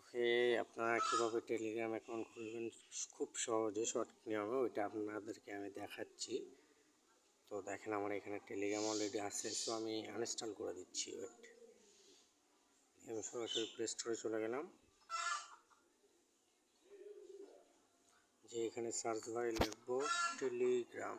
ওকে, আপনারা কীভাবে Telegram account খুলবেন খুব সহজে সঠিক নিয়মে ওইটা আপনাদেরকে আমি দেখাচ্ছি। তো দেখেন আমার এখানে টেলিগ্রাম অলরেডি আছে, সো আমি আনইনস্টল করে দিচ্ছি। ওয়েট, আমি সরাসরি প্লে স্টোরে চলে গেলাম, যে এখানে সার্চ বারে লিখব টেলিগ্রাম।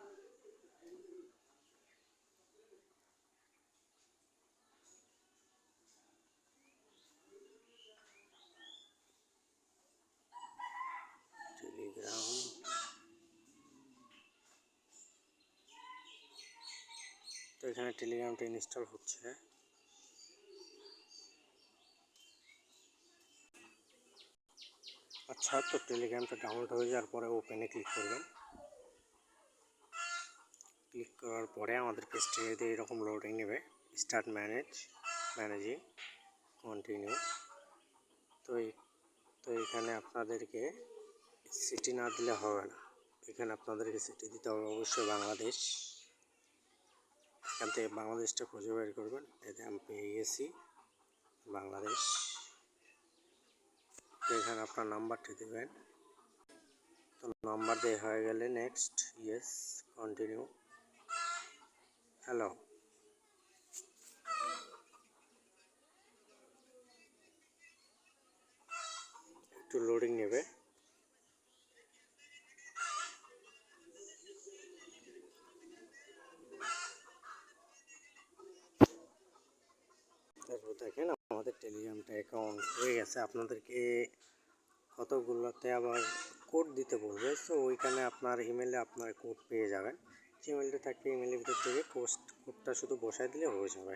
তো এখানে টেলিগ্রামটা ইনস্টল হচ্ছে। আচ্ছা, তো টেলিগ্রামটা ডাউনলোড হয়ে যাওয়ার পরে ওপেনে ক্লিক করবেন। ক্লিক করার পরে আমাদের পেজটিতে এরকম লোডিং নেবে। Start managing continue. তো এখানে আপনাদেরকে সিটি না দিলে হবে না, এখানে আপনাদেরকে সিটি দিতে হবে অবশ্যই বাংলাদেশ। এখান থেকে বাংলাদেশটা খুঁজে বের করবেন। এতে আমি পেয়ে গেছি বাংলাদেশ। তো এখানে আপনার নাম্বারটি দেবেন। তো নাম্বার দেওয়া হয়ে গেলে নেক্সট, ইয়েস, কন্টিনিউ, হ্যালো। একটু লোডিং নেবে। তারপর দেখেন আমাদের টেলিগ্রামটা অ্যাকাউন্ট হয়ে গেছে। আপনাদেরকে কতগুলোতে আবার কোড দিতে বলবে, সো ওইখানে আপনার ইমেলে আপনার কোড পেয়ে যাবেন। জিমেলটা থাকলে ইমেলের ভিতর থেকে কোডটা শুধু বসায় দিলে হয়ে যাবে।